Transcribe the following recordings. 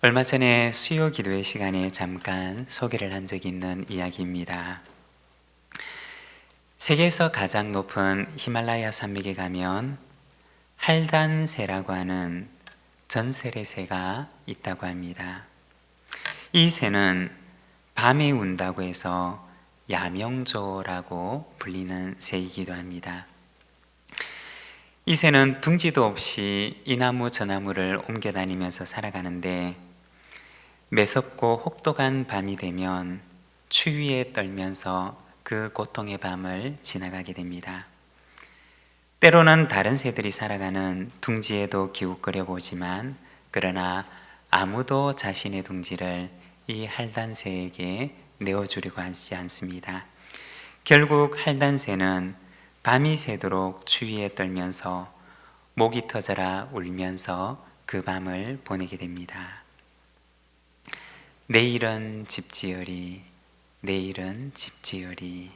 얼마 전에 수요 기도회 시간에 잠깐 소개를 한 적이 있는 이야기입니다. 세계에서 가장 높은 히말라야 산맥에 가면 할단새라고 하는 전설의 새가 있다고 합니다. 이 새는 밤에 운다고 해서 야명조라고 불리는 새이기도 합니다. 이 새는 둥지도 없이 이 나무 저 나무를 옮겨 다니면서 살아가는데 매섭고 혹독한 밤이 되면 추위에 떨면서 그 고통의 밤을 지나가게 됩니다. 때로는 다른 새들이 살아가는 둥지에도 기웃거려 보지만 그러나 아무도 자신의 둥지를 이 할단새에게 내어주려고 하지 않습니다. 결국 할단새는 밤이 새도록 추위에 떨면서 목이 터져라 울면서 그 밤을 보내게 됩니다. 내일은 집 지으리, 내일은 집 지으리.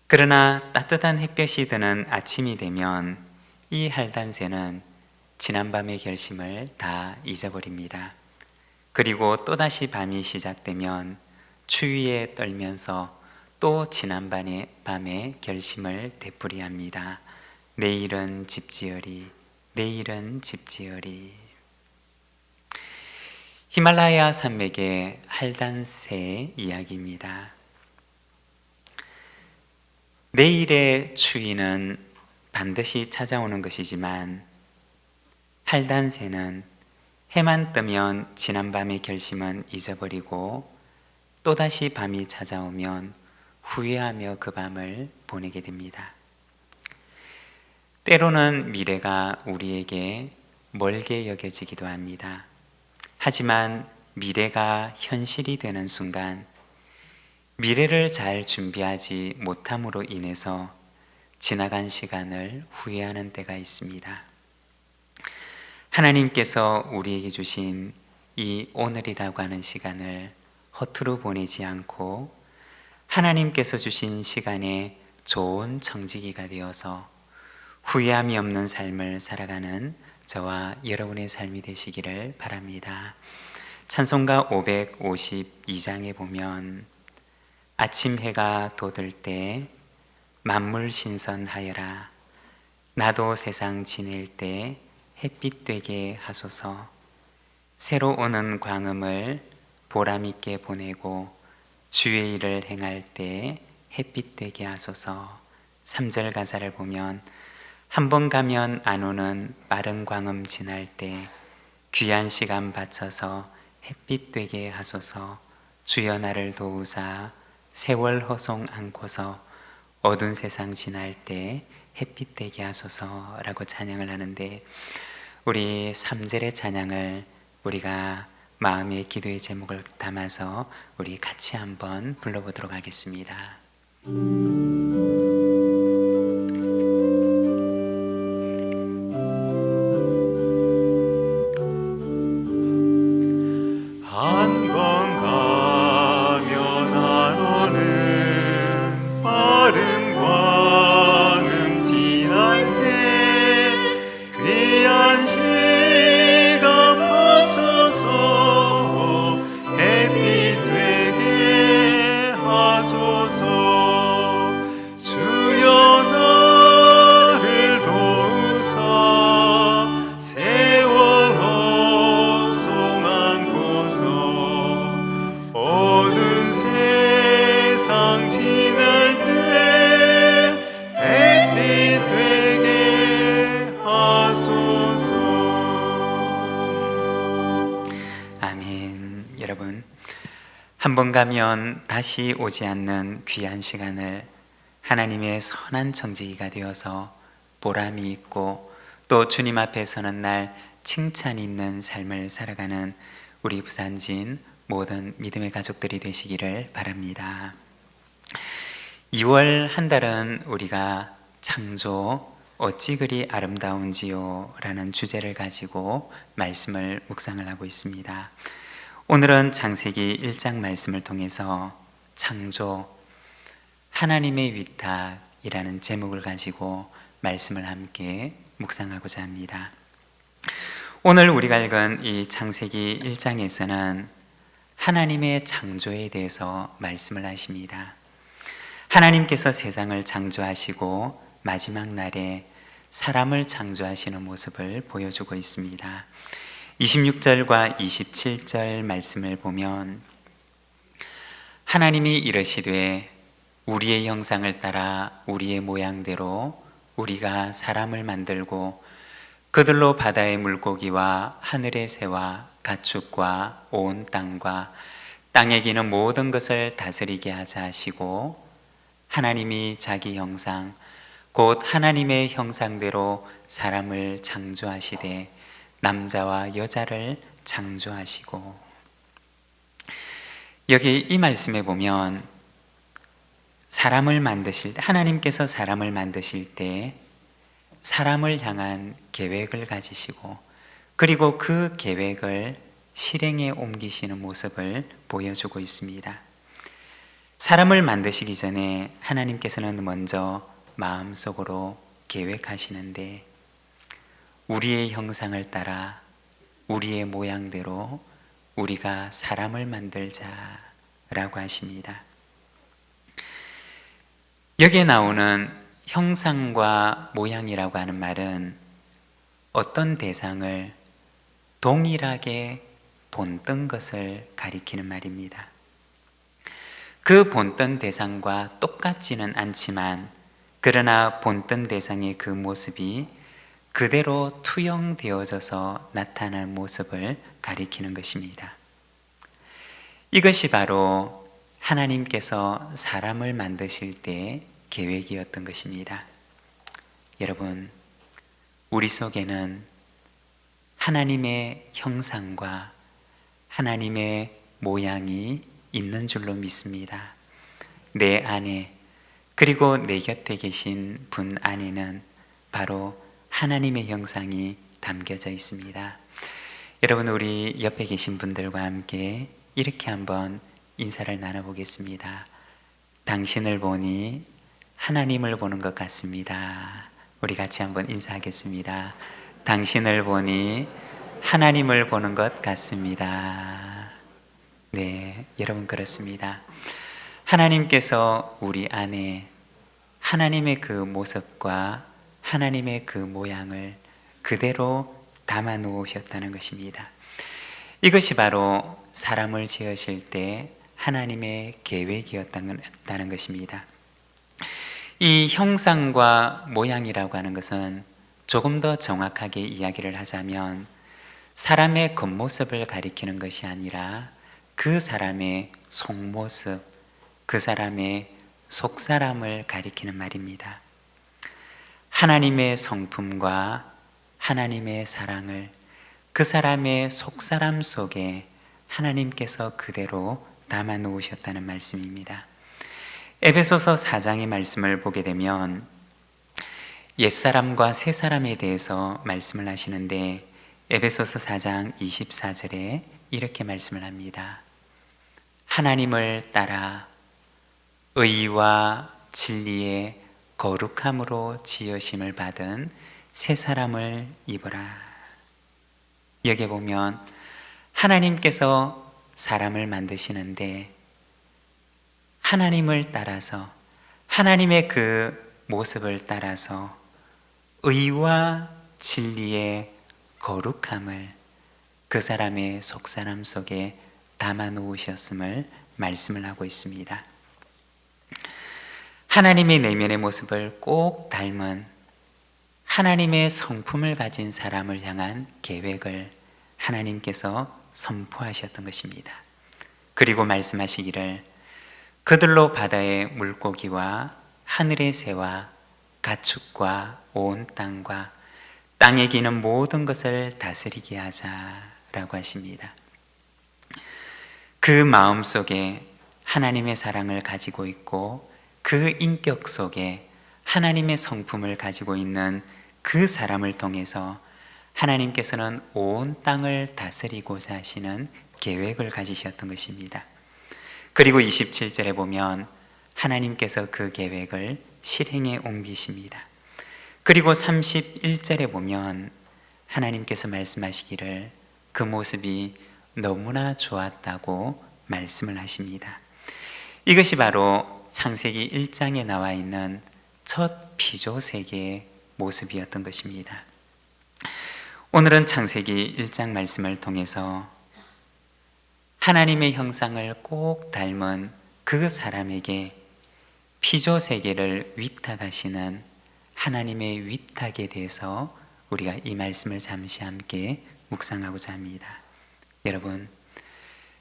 그러나 따뜻한 햇볕이 드는 아침이 되면 이 할단새는 지난밤의 결심을 다 잊어버립니다. 그리고 또다시 밤이 시작되면 추위에 떨면서 또 지난밤의 결심을 되풀이합니다. 내일은 집 지으리, 내일은 집 지으리. 히말라야 산맥의 할단새의 이야기입니다. 내일의 추위는 반드시 찾아오는 것이지만 할단새는 해만 뜨면 지난밤의 결심은 잊어버리고 또다시 밤이 찾아오면 후회하며 그 밤을 보내게 됩니다. 때로는 미래가 우리에게 멀게 여겨지기도 합니다. 하지만 미래가 현실이 되는 순간 미래를 잘 준비하지 못함으로 인해서 지나간 시간을 후회하는 때가 있습니다. 하나님께서 우리에게 주신 이 오늘이라고 하는 시간을 허투루 보내지 않고 하나님께서 주신 시간에 좋은 청지기가 되어서 후회함이 없는 삶을 살아가는 저와 여러분의 삶이 되시기를 바랍니다. 찬송가 552장에 보면 아침 해가 돋을 때 만물 신선하여라. 나도 세상 지낼 때 햇빛 되게 하소서. 새로 오는 광음을 보람있게 보내고 주의 일을 행할 때 햇빛 되게 하소서. 3절 가사를 보면 한 번 가면 안 오는 빠른 광음 지날 때 귀한 시간 바쳐서 햇빛 되게 하소서. 주여 나를 도우사 세월 허송 않고서 어두운 세상 지날 때 햇빛 되게 하소서라고 찬양을 하는데 우리 3절의 찬양을 우리가 마음의 기도의 제목을 담아서 우리 같이 한번 불러보도록 하겠습니다. 한 번 가면 다시 오지 않는 귀한 시간을 하나님의 선한 청지기가 되어서 보람이 있고 또 주님 앞에 서는 날 칭찬이 있는 삶을 살아가는 우리 부산진 모든 믿음의 가족들이 되시기를 바랍니다. 2월 한 달은 우리가 창조 어찌 그리 아름다운지요 라는 주제를 가지고 말씀을 묵상을 하고 있습니다. 오늘은 창세기 1장 말씀을 통해서 창조, 하나님의 위탁이라는 제목을 가지고 말씀을 함께 묵상하고자 합니다. 오늘 우리가 읽은 이 창세기 1장에서는 하나님의 창조에 대해서 말씀을 하십니다. 하나님께서 세상을 창조하시고 마지막 날에 사람을 창조하시는 모습을 보여주고 있습니다. 26절과 27절 말씀을 보면 하나님이 이르시되 우리의 형상을 따라 우리의 모양대로 우리가 사람을 만들고 그들로 바다의 물고기와 하늘의 새와 가축과 온 땅과 땅에 기는 모든 것을 다스리게 하자 하시고 하나님이 자기 형상 곧 하나님의 형상대로 사람을 창조하시되 남자와 여자를 창조하시고. 여기 이 말씀에 보면 하나님께서 사람을 만드실 때 사람을 향한 계획을 가지시고 그리고 그 계획을 실행에 옮기시는 모습을 보여주고 있습니다. 사람을 만드시기 전에 하나님께서는 먼저 마음속으로 계획하시는데 우리의 형상을 따라 우리의 모양대로 우리가 사람을 만들자라고 하십니다. 여기에 나오는 형상과 모양이라고 하는 말은 어떤 대상을 동일하게 본뜬 것을 가리키는 말입니다. 그 본뜬 대상과 똑같지는 않지만 그러나 본뜬 대상의 그 모습이 그대로 투영되어져서 나타나는 모습을 가리키는 것입니다. 이것이 바로 하나님께서 사람을 만드실 때 계획이었던 것입니다. 여러분, 우리 속에는 하나님의 형상과 하나님의 모양이 있는 줄로 믿습니다. 내 안에 그리고 내 곁에 계신 분 안에는 바로 하나님의 형상이 담겨져 있습니다. 여러분, 우리 옆에 계신 분들과 함께 이렇게 한번 인사를 나눠보겠습니다. 당신을 보니 하나님을 보는 것 같습니다. 우리 같이 한번 인사하겠습니다. 당신을 보니 하나님을 보는 것 같습니다. 네, 여러분 그렇습니다. 하나님께서 우리 안에 하나님의 그 모습과 하나님의 그 모양을 그대로 담아 놓으셨다는 것입니다. 이것이 바로 사람을 지으실 때 하나님의 계획이었다는 것입니다. 이 형상과 모양이라고 하는 것은 조금 더 정확하게 이야기를 하자면 사람의 겉모습을 가리키는 것이 아니라 그 사람의 속모습, 그 사람의 속사람을 가리키는 말입니다. 하나님의 성품과 하나님의 사랑을 그 사람의 속사람 속에 하나님께서 그대로 담아 놓으셨다는 말씀입니다. 에베소서 4장의 말씀을 보게 되면 옛사람과 새사람에 대해서 말씀을 하시는데 에베소서 4장 24절에 이렇게 말씀을 합니다. 하나님을 따라 의와 진리의 거룩함으로 지으심을 받은 새사람을 입으라. 여기 보면 하나님께서 사람을 만드시는데 하나님을 따라서 하나님의 그 모습을 따라서 의와 진리의 거룩함을 그 사람의 속사람 속에 담아 놓으셨음을 말씀을 하고 있습니다. 하나님의 내면의 모습을 꼭 닮은 하나님의 성품을 가진 사람을 향한 계획을 하나님께서 선포하셨던 것입니다. 그리고 말씀하시기를 그들로 바다의 물고기와 하늘의 새와 가축과 온 땅과 땅에 기는 모든 것을 다스리게 하자라고 하십니다. 그 마음 속에 하나님의 사랑을 가지고 있고 그 인격 속에 하나님의 성품을 가지고 있는 그 사람을 통해서 하나님께서는 온 땅을 다스리고자 하시는 계획을 가지셨던 것입니다. 그리고 27절에 보면 하나님께서 그 계획을 실행에 옮기십니다. 그리고 31절에 보면 하나님께서 말씀하시기를 그 모습이 너무나 좋았다고 말씀을 하십니다. 이것이 바로 창세기 1장에 나와 있는 첫 피조세계의 모습이었던 것입니다. 오늘은 창세기 1장 말씀을 통해서 하나님의 형상을 꼭 닮은 그 사람에게 피조세계를 위탁하시는 하나님의 위탁에 대해서 우리가 이 말씀을 잠시 함께 묵상하고자 합니다. 여러분,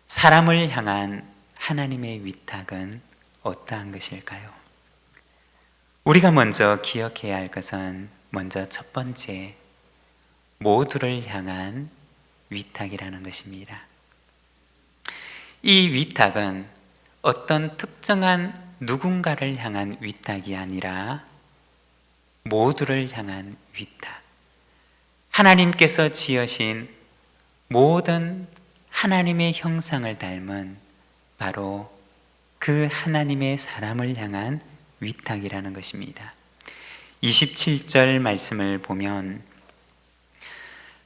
사람을 향한 하나님의 위탁은 어떠한 것일까요? 우리가 먼저 기억해야 할 것은 먼저 첫 번째, 모두를 향한 위탁이라는 것입니다. 이 위탁은 어떤 특정한 누군가를 향한 위탁이 아니라 모두를 향한 위탁. 하나님께서 지으신 모든 하나님의 형상을 닮은 바로 그 하나님의 사람을 향한 위탁이라는 것입니다. 27절 말씀을 보면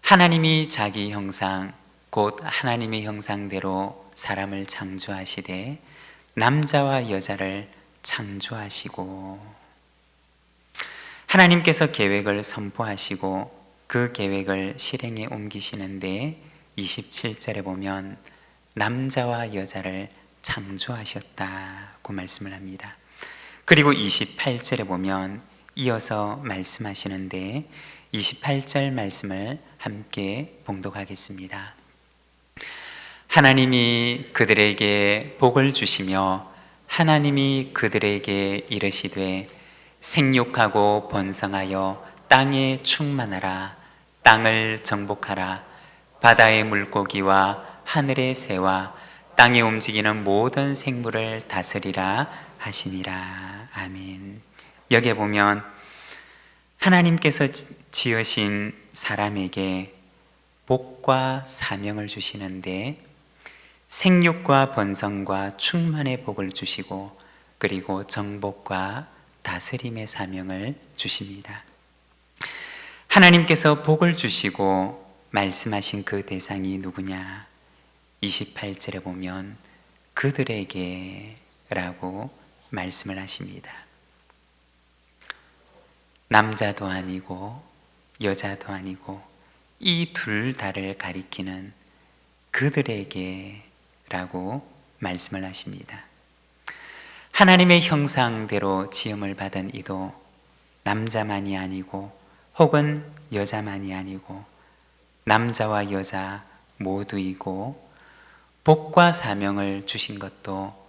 하나님이 자기 형상 곧 하나님의 형상대로 사람을 창조하시되 남자와 여자를 창조하시고, 하나님께서 계획을 선포하시고 그 계획을 실행에 옮기시는데 27절에 보면 남자와 여자를 창조하셨다고 말씀을 합니다. 그리고 28절에 보면 이어서 말씀하시는데 28절 말씀을 함께 봉독하겠습니다. 하나님이 그들에게 복을 주시며 하나님이 그들에게 이르시되 생육하고 번성하여 땅에 충만하라. 땅을 정복하라. 바다의 물고기와 하늘의 새와 땅에 움직이는 모든 생물을 다스리라 하시니라. 아멘. 여기에 보면 하나님께서 지으신 사람에게 복과 사명을 주시는데 생육과 번성과 충만의 복을 주시고 그리고 정복과 다스림의 사명을 주십니다. 하나님께서 복을 주시고 말씀하신 그 대상이 누구냐? 28절에 보면 그들에게 라고 말씀을 하십니다. 남자도 아니고 여자도 아니고 이 둘 다를 가리키는 그들에게 라고 말씀을 하십니다. 하나님의 형상대로 지음을 받은 이도 남자만이 아니고 혹은 여자만이 아니고 남자와 여자 모두이고 복과 사명을 주신 것도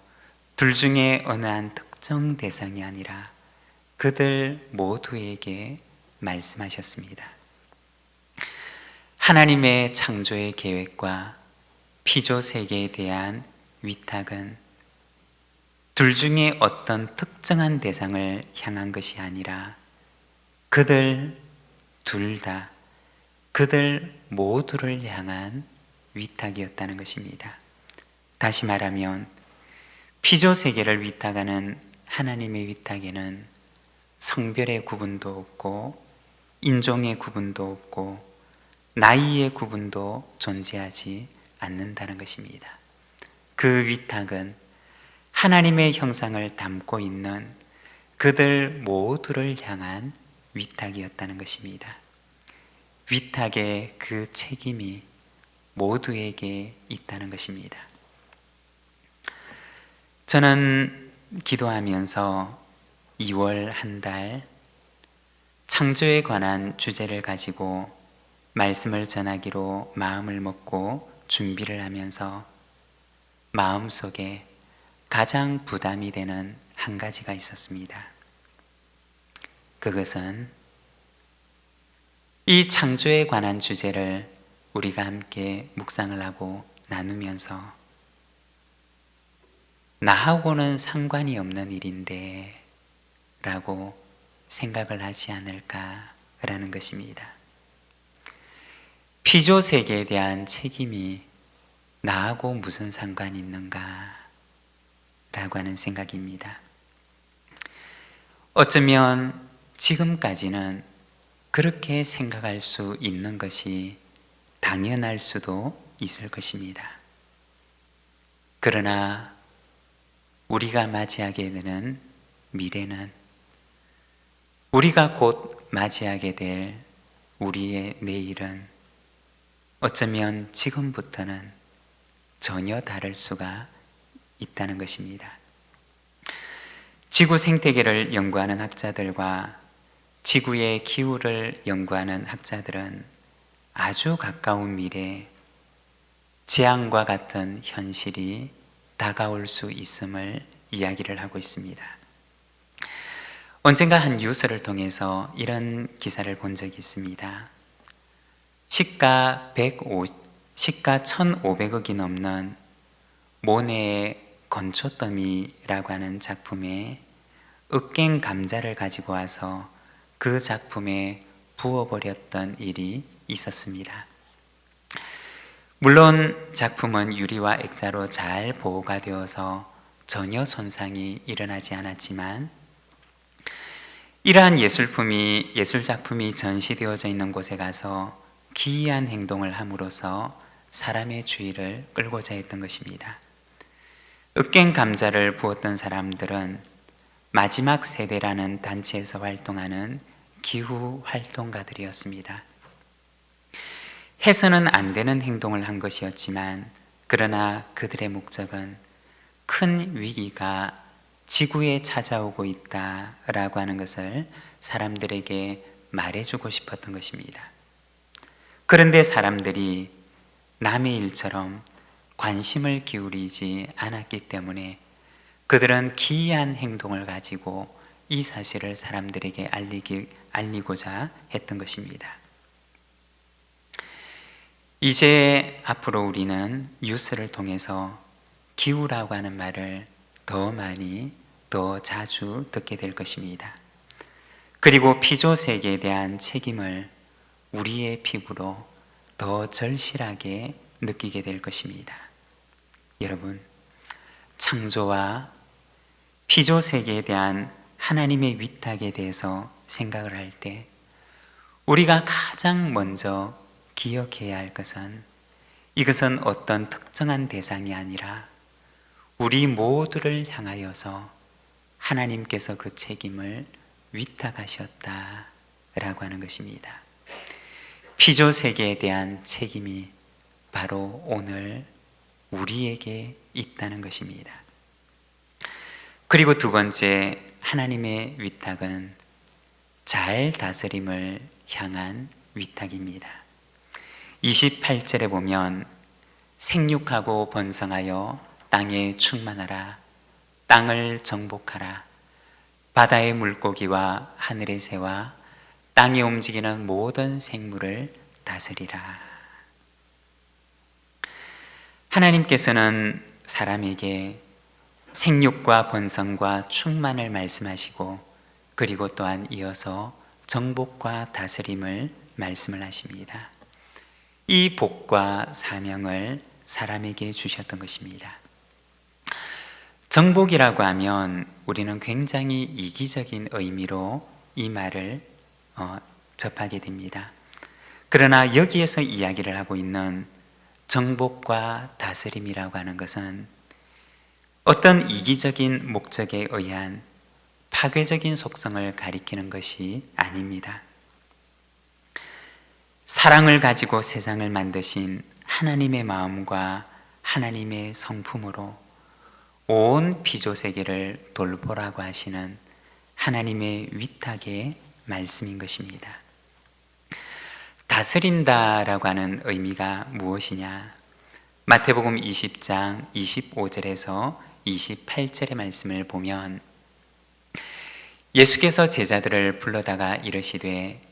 둘 중에 어느 한 특정 대상이 아니라 그들 모두에게 말씀하셨습니다. 하나님의 창조의 계획과 피조세계에 대한 위탁은 둘 중에 어떤 특정한 대상을 향한 것이 아니라 그들 둘 다, 그들 모두를 향한 위탁이었다는 것입니다. 다시 말하면 피조세계를 위탁하는 하나님의 위탁에는 성별의 구분도 없고 인종의 구분도 없고 나이의 구분도 존재하지 않는다는 것입니다. 그 위탁은 하나님의 형상을 담고 있는 그들 모두를 향한 위탁이었다는 것입니다. 위탁의 그 책임이 모두에게 있다는 것입니다. 저는 기도하면서 2월 한 달 창조에 관한 주제를 가지고 말씀을 전하기로 마음을 먹고 준비를 하면서 마음속에 가장 부담이 되는 한 가지가 있었습니다. 그것은 이 창조에 관한 주제를 우리가 함께 묵상을 하고 나누면서 나하고는 상관이 없는 일인데 라고 생각을 하지 않을까라는 것입니다. 피조세계에 대한 책임이 나하고 무슨 상관이 있는가 라고 하는 생각입니다. 어쩌면 지금까지는 그렇게 생각할 수 있는 것이 당연할 수도 있을 것입니다. 그러나 우리가 맞이하게 되는 미래는, 우리가 곧 맞이하게 될 우리의 내일은 어쩌면 지금부터는 전혀 다를 수가 있다는 것입니다. 지구 생태계를 연구하는 학자들과 지구의 기후를 연구하는 학자들은 아주 가까운 미래에 재앙과 같은 현실이 다가올 수 있음을 이야기를 하고 있습니다. 언젠가 한 뉴스를 통해서 이런 기사를 본 적이 있습니다. 시가 1,500억이 넘는 모네의 건초더미라고 하는 작품에 으깬 감자를 가지고 와서 그 작품에 부어버렸던 일이 있었습니다. 물론 작품은 유리와 액자로 잘 보호가 되어서 전혀 손상이 일어나지 않았지만, 이러한 예술작품이 전시되어져 있는 곳에 가서 기이한 행동을 함으로써 사람의 주의를 끌고자 했던 것입니다. 으깬 감자를 부었던 사람들은 마지막 세대라는 단체에서 활동하는 기후 활동가들이었습니다. 해서는 안 되는 행동을 한 것이었지만, 그러나 그들의 목적은 큰 위기가 지구에 찾아오고 있다라고 하는 것을 사람들에게 말해주고 싶었던 것입니다. 그런데 사람들이 남의 일처럼 관심을 기울이지 않았기 때문에 그들은 기이한 행동을 가지고 이 사실을 사람들에게 알리고자 했던 것입니다. 이제 앞으로 우리는 뉴스를 통해서 기후라고 하는 말을 더 많이, 더 자주 듣게 될 것입니다. 그리고 피조 세계에 대한 책임을 우리의 피부로 더 절실하게 느끼게 될 것입니다. 여러분, 창조와 피조 세계에 대한 하나님의 위탁에 대해서 생각을 할 때 우리가 가장 먼저 기억해야 할 것은, 이것은 어떤 특정한 대상이 아니라 우리 모두를 향하여서 하나님께서 그 책임을 위탁하셨다라고 하는 것입니다. 피조 세계에 대한 책임이 바로 오늘 우리에게 있다는 것입니다. 그리고 두 번째, 하나님의 위탁은 잘 다스림을 향한 위탁입니다. 28절에 보면 생육하고 번성하여 땅에 충만하라, 땅을 정복하라, 바다의 물고기와 하늘의 새와 땅에 움직이는 모든 생물을 다스리라. 하나님께서는 사람에게 생육과 번성과 충만을 말씀하시고, 그리고 또한 이어서 정복과 다스림을 말씀을 하십니다. 이 복과 사명을 사람에게 주셨던 것입니다. 정복이라고 하면 우리는 굉장히 이기적인 의미로 이 말을 접하게 됩니다. 그러나 여기에서 이야기를 하고 있는 정복과 다스림이라고 하는 것은 어떤 이기적인 목적에 의한 파괴적인 속성을 가리키는 것이 아닙니다. 사랑을 가지고 세상을 만드신 하나님의 마음과 하나님의 성품으로 온 피조 세계를 돌보라고 하시는 하나님의 위탁의 말씀인 것입니다. 다스린다라고 하는 의미가 무엇이냐? 마태복음 20장 25절에서 28절의 말씀을 보면 예수께서 제자들을 불러다가 이르시되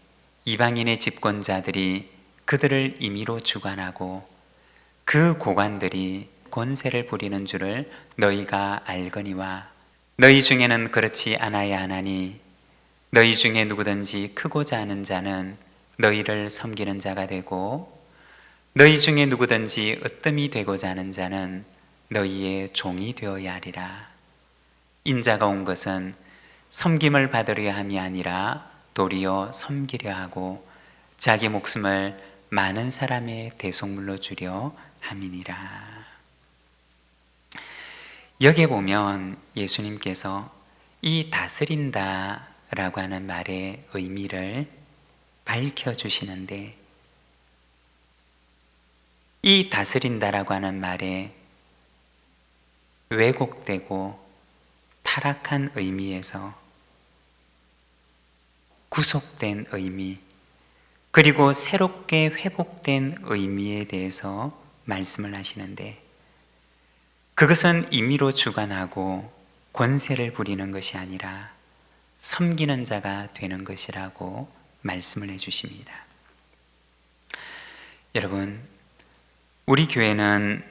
이방인의 집권자들이 그들을 임의로 주관하고 그 고관들이 권세를 부리는 줄을 너희가 알거니와 너희 중에는 그렇지 않아야 하나니 너희 중에 누구든지 크고자 하는 자는 너희를 섬기는 자가 되고 너희 중에 누구든지 으뜸이 되고자 하는 자는 너희의 종이 되어야 하리라. 인자가 온 것은 섬김을 받으려 함이 아니라 도리어 섬기려 하고 자기 목숨을 많은 사람의 대속물로 주려 함이니라. 여기에 보면 예수님께서 이 다스린다 라고 하는 말의 의미를 밝혀주시는데, 이 다스린다라고 하는 말에 왜곡되고 타락한 의미에서 구속된 의미, 그리고 새롭게 회복된 의미에 대해서 말씀을 하시는데, 그것은 임의로 주관하고 권세를 부리는 것이 아니라 섬기는 자가 되는 것이라고 말씀을 해주십니다. 여러분, 우리 교회는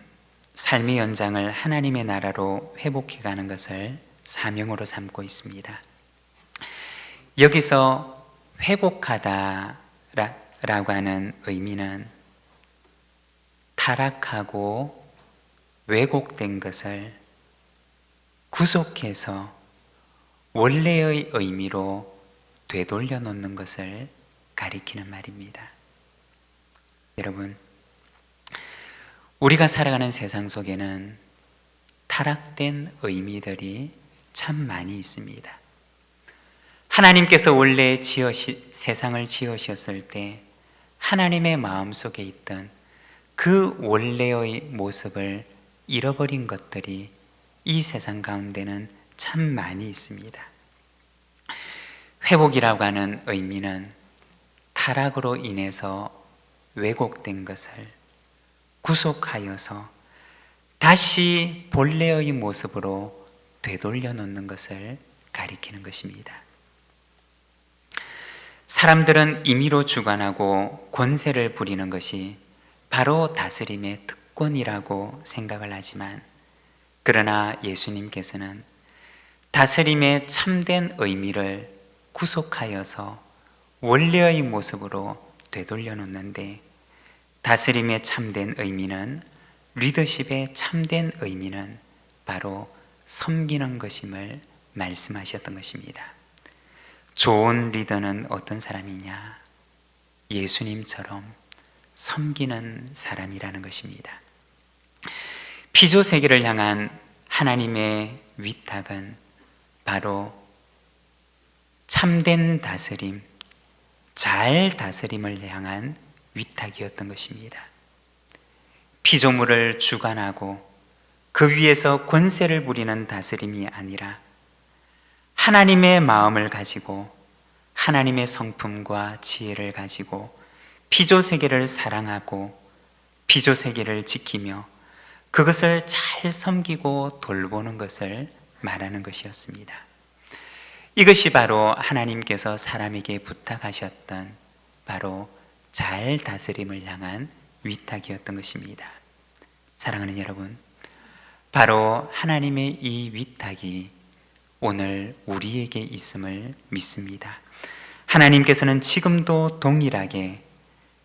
삶의 연장을 하나님의 나라로 회복해가는 것을 사명으로 삼고 있습니다. 여기서 회복하다 라고 하는 의미는 타락하고 왜곡된 것을 구속해서 원래의 의미로 되돌려 놓는 것을 가리키는 말입니다. 여러분, 우리가 살아가는 세상 속에는 타락된 의미들이 참 많이 있습니다. 하나님께서 원래 세상을 지으셨을 때 하나님의 마음속에 있던 그 원래의 모습을 잃어버린 것들이 이 세상 가운데는 참 많이 있습니다. 회복이라고 하는 의미는 타락으로 인해서 왜곡된 것을 구속하여서 다시 본래의 모습으로 되돌려 놓는 것을 가리키는 것입니다. 사람들은 임의로 주관하고 권세를 부리는 것이 바로 다스림의 특권이라고 생각을 하지만, 그러나 예수님께서는 다스림의 참된 의미를 구속하여서 원래의 모습으로 되돌려 놓는데, 다스림의 참된 의미는, 리더십의 참된 의미는 바로 섬기는 것임을 말씀하셨던 것입니다. 좋은 리더는 어떤 사람이냐? 예수님처럼 섬기는 사람이라는 것입니다. 피조 세계를 향한 하나님의 위탁은 바로 참된 다스림, 잘 다스림을 향한 위탁이었던 것입니다. 피조물을 주관하고 그 위에서 권세를 부리는 다스림이 아니라 하나님의 마음을 가지고 하나님의 성품과 지혜를 가지고 피조 세계를 사랑하고 피조 세계를 지키며 그것을 잘 섬기고 돌보는 것을 말하는 것이었습니다. 이것이 바로 하나님께서 사람에게 부탁하셨던 바로 잘 다스림을 향한 위탁이었던 것입니다. 사랑하는 여러분, 바로 하나님의 이 위탁이 오늘 우리에게 있음을 믿습니다. 하나님께서는 지금도 동일하게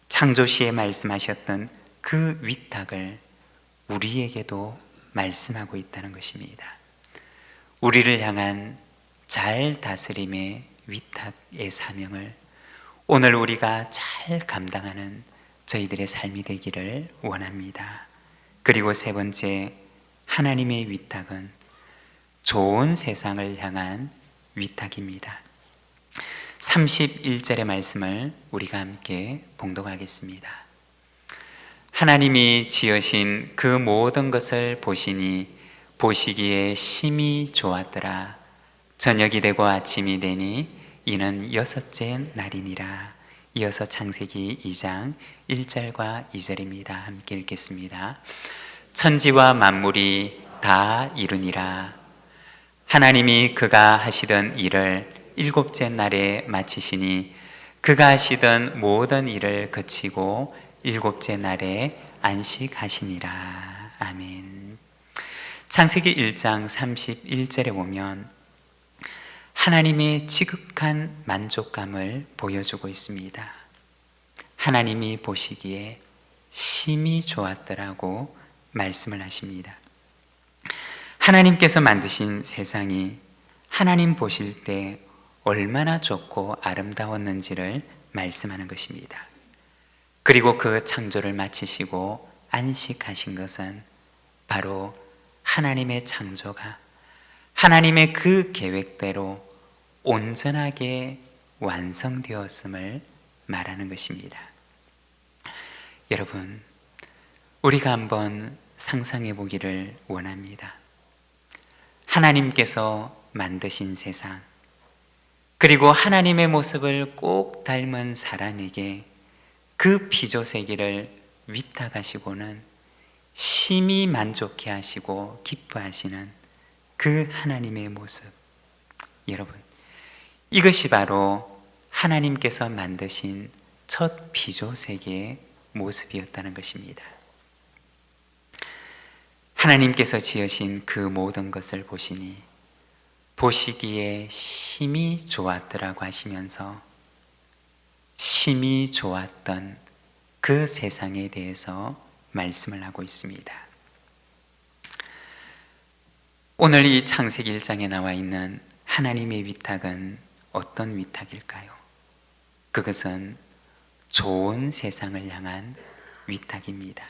창조시에 말씀하셨던 그 위탁을 우리에게도 말씀하고 있다는 것입니다. 우리를 향한 잘 다스림의 위탁의 사명을 오늘 우리가 잘 감당하는 저희들의 삶이 되기를 원합니다. 그리고 세 번째, 하나님의 위탁은 좋은 세상을 향한 위탁입니다. 31절의 말씀을 우리가 함께 봉독하겠습니다. 하나님이 지으신 그 모든 것을 보시니 보시기에 심히 좋았더라. 저녁이 되고 아침이 되니 이는 여섯째 날이니라. 이어서 창세기 2장 1절과 2절입니다. 함께 읽겠습니다. 천지와 만물이 다 이루니라. 하나님이 그가 하시던 일을 일곱째 날에 마치시니 그가 하시던 모든 일을 그치고 일곱째 날에 안식하시니라. 아멘. 창세기 1장 31절에 보면 하나님의 지극한 만족감을 보여주고 있습니다. 하나님이 보시기에 심히 좋았더라고 말씀을 하십니다. 하나님께서 만드신 세상이 하나님 보실 때 얼마나 좋고 아름다웠는지를 말씀하는 것입니다. 그리고 그 창조를 마치시고 안식하신 것은 바로 하나님의 창조가 하나님의 그 계획대로 온전하게 완성되었음을 말하는 것입니다. 여러분, 우리가 한번 상상해 보기를 원합니다. 하나님께서 만드신 세상, 그리고 하나님의 모습을 꼭 닮은 사람에게 그 피조세계를 위탁하시고는 심히 만족해 하시고 기뻐하시는 그 하나님의 모습, 여러분, 이것이 바로 하나님께서 만드신 첫 피조세계의 모습이었다는 것입니다. 하나님께서 지으신 그 모든 것을 보시니 보시기에 심히 좋았더라고 하시면서 심히 좋았던 그 세상에 대해서 말씀을 하고 있습니다. 오늘 이 창세기 1장에 나와 있는 하나님의 위탁은 어떤 위탁일까요? 그것은 좋은 세상을 향한 위탁입니다.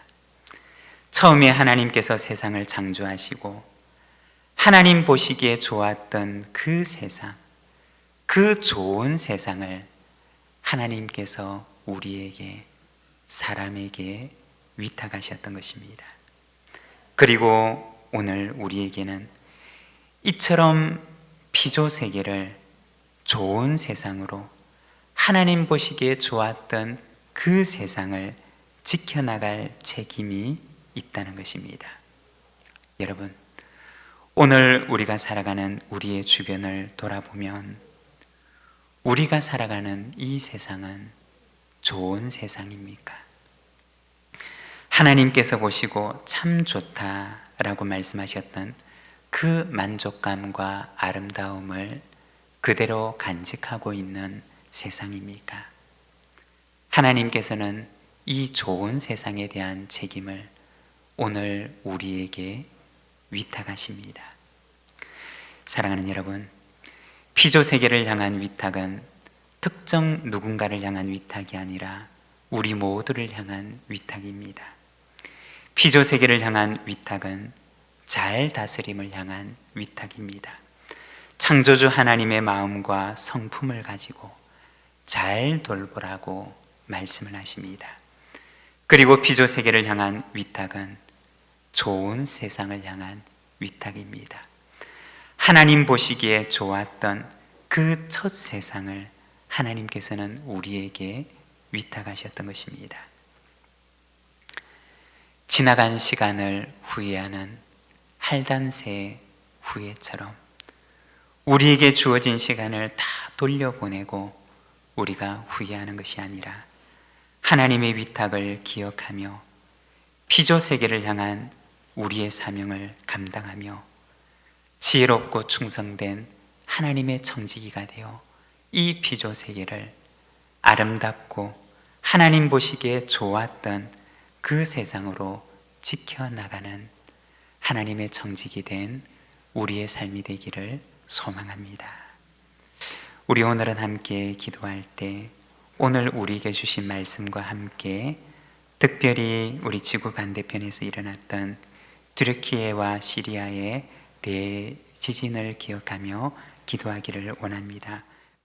처음에 하나님께서 세상을 창조하시고 하나님 보시기에 좋았던 그 세상, 그 좋은 세상을 하나님께서 우리에게, 사람에게 위탁하셨던 것입니다. 그리고 오늘 우리에게는 이처럼 피조세계를 좋은 세상으로 하나님 보시기에 좋았던 그 세상을 지켜나갈 책임이 있다는 것입니다. 여러분, 오늘 우리가 살아가는 우리의 주변을 돌아보면 우리가 살아가는 이 세상은 좋은 세상입니까? 하나님께서 보시고 참 좋다라고 말씀하셨던 그 만족감과 아름다움을 그대로 간직하고 있는 세상입니까? 하나님께서는 이 좋은 세상에 대한 책임을 오늘 우리에게 위탁하십니다. 사랑하는 여러분, 피조세계를 향한 위탁은 특정 누군가를 향한 위탁이 아니라 우리 모두를 향한 위탁입니다. 피조세계를 향한 위탁은 잘 다스림을 향한 위탁입니다. 창조주 하나님의 마음과 성품을 가지고 잘 돌보라고 말씀을 하십니다. 그리고 피조세계를 향한 위탁은 좋은 세상을 향한 위탁입니다. 하나님 보시기에 좋았던 그 첫 세상을 하나님께서는 우리에게 위탁하셨던 것입니다. 지나간 시간을 후회하는 할단새 후회처럼 우리에게 주어진 시간을 다 돌려보내고 우리가 후회하는 것이 아니라 하나님의 위탁을 기억하며 피조세계를 향한 우리의 사명을 감당하며 지혜롭고 충성된 하나님의 청지기가 되어 이 피조세계를 아름답고 하나님 보시기에 좋았던 그 세상으로 지켜나가는 하나님의 청지기 된 우리의 삶이 되기를 소망합니다. 우리 오늘은 함께 기도할 때 오늘 우리에게 주신 말씀과 함께 특별히 우리 지구 반대편에서 일어났던 튀르키예와 시리아의 대지진을 기억하며 기도하기를 원합니다.